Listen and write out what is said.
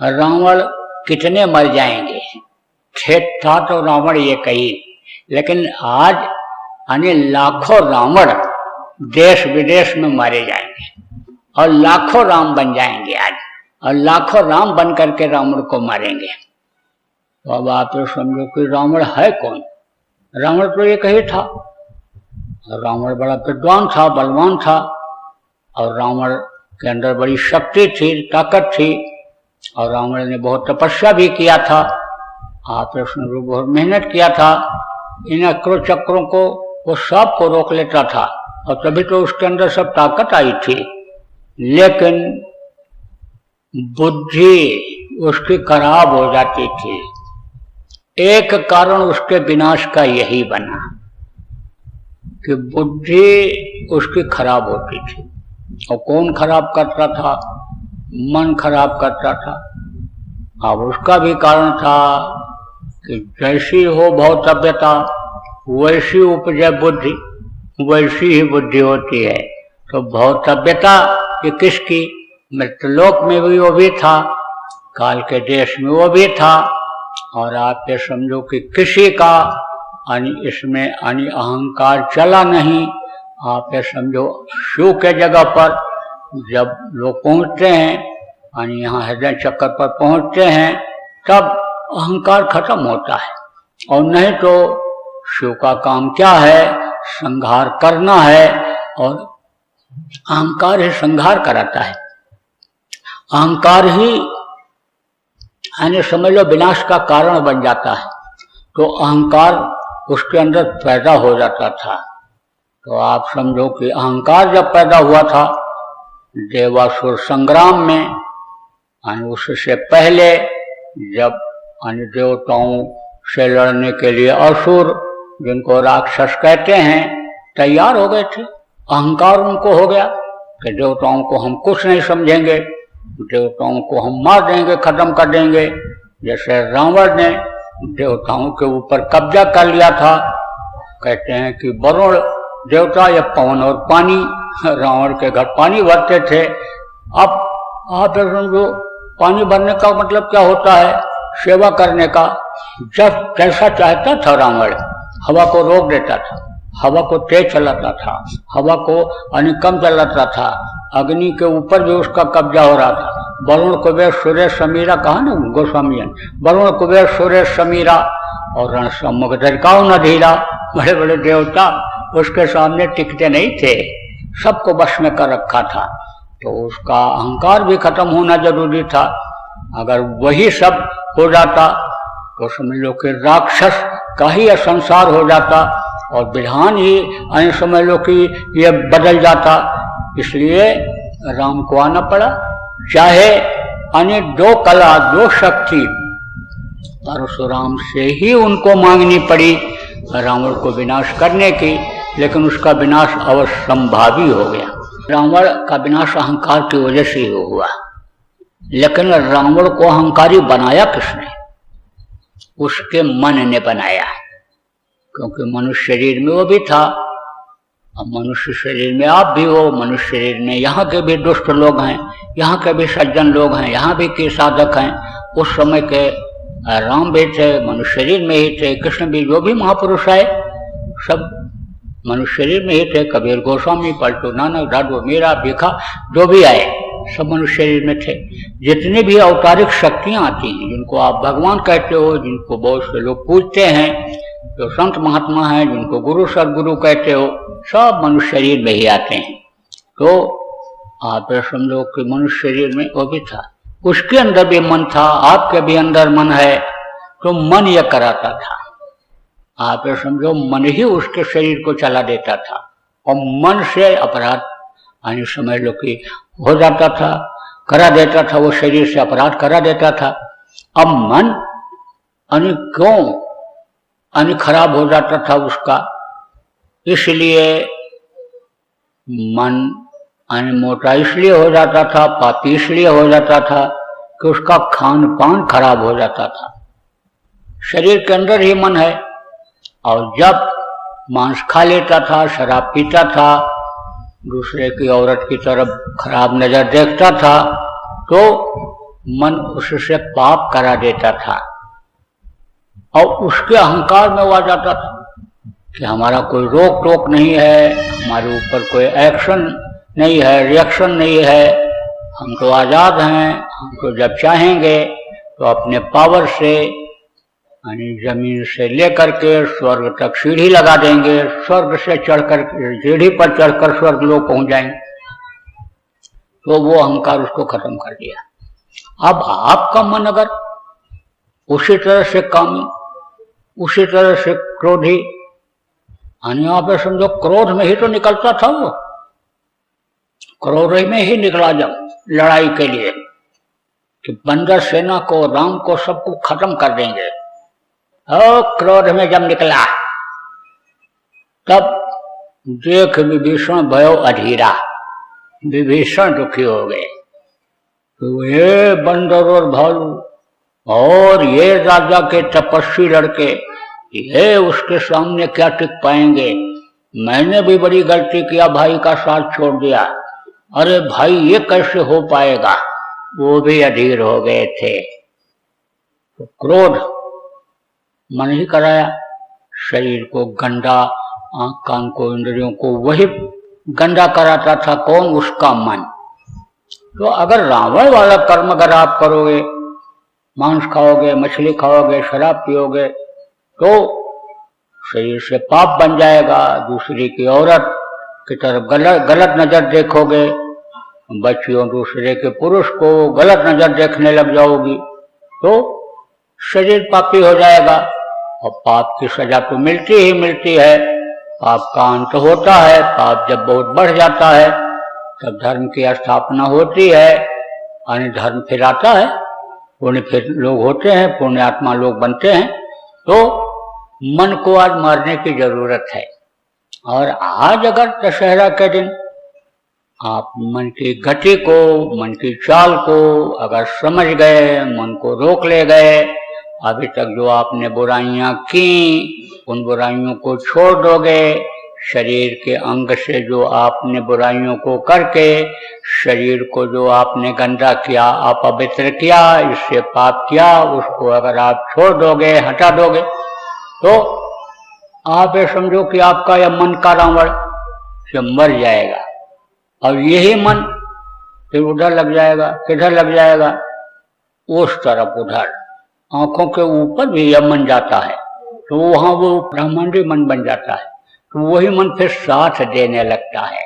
रावण कितने मर जाएंगे, था तो रावण ये कही, लेकिन आज यानी लाखों रावण देश विदेश में मारे जाएंगे और लाखों राम बन जाएंगे आज, और लाखों राम बन करके रावण को मारेंगे। तो अब आप तो समझो कि रावण है कौन? रावण तो एक ही था। रावण बड़ा विद्वान था, बलवान था, और रावण के अंदर बड़ी शक्ति थी, ताकत थी, और रावण ने बहुत तपस्या भी किया था। आप उसने बहुत मेहनत किया था। इन अक्रों चक्रों को वो सब को रोक लेता था, और तभी तो उसके अंदर सब ताकत आई थी। लेकिन बुद्धि उसकी खराब हो जाती थी। एक कारण उसके विनाश का यही बना कि बुद्धि उसकी खराब होती थी। और कौन खराब करता था? मन खराब करता था। अब उसका भी कारण था कि जैसी हो भौतव्यता वैसी उपजे बुद्धि, वैसी ही बुद्धि होती है। तो भौतव्यता ये किसकी? मृतलोक में भी वो भी था, काल के देश में वो भी था, और आप ये समझो कि किसी का इसमें अहंकार चला नहीं। आप ये समझो शिव के जगह पर जब लोग पहुंचते हैं, यहाँ हृदय चक्कर पर पहुंचते हैं, तब अहंकार खत्म होता है। और नहीं तो शिव का काम क्या है? संहार करना है, और अहंकार ही संहार कराता है। अहंकार ही समझ लो विनाश का कारण बन जाता है। तो अहंकार उसके अंदर पैदा हो जाता था। तो आप समझो कि अहंकार जब पैदा हुआ था देवासुर संग्राम में, उससे पहले जब देवताओं से लड़ने के लिए असुर, जिनको राक्षस कहते हैं, तैयार हो गए थे। अहंकार उनको हो गया कि देवताओं को हम कुछ नहीं समझेंगे, देवताओं को हम मार देंगे, खत्म कर देंगे। जैसे रावण ने देवताओं के ऊपर कब्जा कर लिया था। कहते हैं कि वरुण देवता या पवन और पानी, रावण के घर पानी भरते थे। अब आप समझो पानी भरने का मतलब क्या होता है? सेवा करने का। जब जैसा चाहता था रावण हवा को रोक देता था, हवा को तेज चलाता था, हवा को कम चलाता था। अग्नि के ऊपर भी उसका कब्जा हो रहा था। वरुण कुबेर सूर्य समीरा, कहा ना गोस्वामी, वरुण कुबेर सूर्य समीरा और रण सम्मुख दरकाओ न धीरा। बड़े बड़े देवता उसके सामने टिकते नहीं थे, सबको वश में कर रखा था। तो उसका अहंकार भी खत्म होना जरूरी था। अगर वही सब हो जाता तो समझ लो कि राक्षस का ही संसार हो जाता, और विधान ही समझ लो कि ये बदल जाता। इसलिए राम को आना पड़ा। चाहे दो कला दो शक्ति परशुराम से ही उनको मांगनी पड़ी रावण को विनाश करने की, लेकिन उसका विनाश अवश्यंभावी हो गया। रावण का विनाश अहंकार की वजह से ही हुआ। लेकिन रावण को अहंकारी बनाया किसने? उसके मन ने बनाया, क्योंकि मनुष्य शरीर में वो भी था। अब मनुष्य शरीर में आप भी हो, मनुष्य शरीर में यहाँ के भी दुष्ट लोग हैं, यहाँ के भी सज्जन लोग हैं, यहाँ भी के साधक हैं। उस समय के राम भी थे, मनुष्य शरीर में ही थे। कृष्ण भी, जो भी महापुरुष आए सब मनुष्य शरीर में ही थे। कबीर, गोस्वामी, पलटू, नानक, दादू, मीरा, भिखा, जो भी आए सब मनुष्य शरीर में थे। जितनी भी अवतारिक शक्तियाँ आती हैं, जिनको आप भगवान कहते हो, जिनको बहुत से लोग पूजते हैं, जो संत महात्मा हैं, जिनको गुरु सदगुरु कहते हो, सब मनुष्य शरीर में ही आते हैं। तो आप समझो कि मनुष्य शरीर में वो भी था, उसके अंदर भी मन था, आपके भी अंदर मन है। तो मन यह कराता था। आप समझो मन ही उसके शरीर को चला देता था, और मन से अपराध समझ लो कि हो जाता था, करा देता था। वो शरीर से अपराध करा देता था। अब मन क्यों खराब हो जाता था उसका? इसलिए मन मोटा इसलिए हो जाता था, पापी इसलिए हो जाता था कि उसका खान पान खराब हो जाता था। शरीर के अंदर ही मन है, और जब मांस खा लेता था, शराब पीता था, दूसरे की औरत की तरफ खराब नजर देखता था, तो मन उससे पाप करा देता था और उसके अहंकार में वो आ जाता था कि हमारा कोई रोक टोक नहीं है, हमारे ऊपर कोई एक्शन नहीं है, रिएक्शन नहीं है, हम तो आज़ाद हैं, हम तो जब चाहेंगे तो अपने पावर से यानी जमीन से लेकर के स्वर्ग तक सीढ़ी लगा देंगे, स्वर्ग से चढ़कर सीढ़ी पर चढ़कर स्वर्ग लोग पहुंच जाएंगे। तो वो अहंकार उसको खत्म कर दिया। अब आपका मन अगर उसी तरह से कामी, उसी तरह से क्रोधी, यानी यहाँ पे समझो क्रोध में ही तो निकलता था वो, क्रोध में ही निकला जब लड़ाई के लिए कि बंदर सेना को, राम को, सबको खत्म कर देंगे। और क्रोध में जब निकला तब देख विभीषण भयो अधीरा, विभीषण दुखी हो गए। तो ये बंदर और भालू और ये राजा के तपस्वी लड़के, ये उसके सामने क्या टिक पाएंगे। मैंने भी बड़ी गलती किया, भाई का साथ छोड़ दिया, अरे भाई ये कैसे हो पाएगा। वो भी अधीर हो गए थे। तो क्रोध मन ही कराया, शरीर को गंदा, आंख कान को, इंद्रियों को वही गंदा कराता था। कौन? उसका मन। तो अगर रावण वाला कर्म अगर आप करोगे, मांस खाओगे, मछली खाओगे, शराब पियोगे, तो शरीर से पाप बन जाएगा। दूसरी की औरत की तरफ गलत नजर देखोगे, बच्चियों दूसरे के पुरुष को गलत नजर देखने लग जाओगी, तो शरीर पापी हो जाएगा। और पाप की सजा तो मिलती ही मिलती है, पाप का अंत होता है। पाप जब बहुत बढ़ जाता है तब धर्म की स्थापना होती है, यानी धर्म फिर आता है, पुण्य फिर लोग होते हैं, पुण्य आत्मा लोग बनते हैं। तो मन को आज मारने की जरूरत है। और आज अगर दशहरा के दिन आप मन की गति को, मन की चाल को अगर समझ गए, मन को रोक ले गए, अभी तक जो आपने बुराइयां की उन बुराइयों को छोड़ दोगे, शरीर के अंग से जो आपने बुराइयों को करके शरीर को जो आपने गंदा किया, अपवित्र किया, इससे पाप किया, उसको अगर आप छोड़ दोगे, हटा दोगे, तो आप ये समझो कि आपका यह मन का रावण से मर जाएगा। और यही मन फिर उधर लग जाएगा। किधर लग जाएगा? उस तरफ, उधर आंखों के ऊपर भी यह मन जाता है, तो वहां वो ब्रह्मांडी मन बन जाता है। तो वही मन फिर साथ देने लगता है।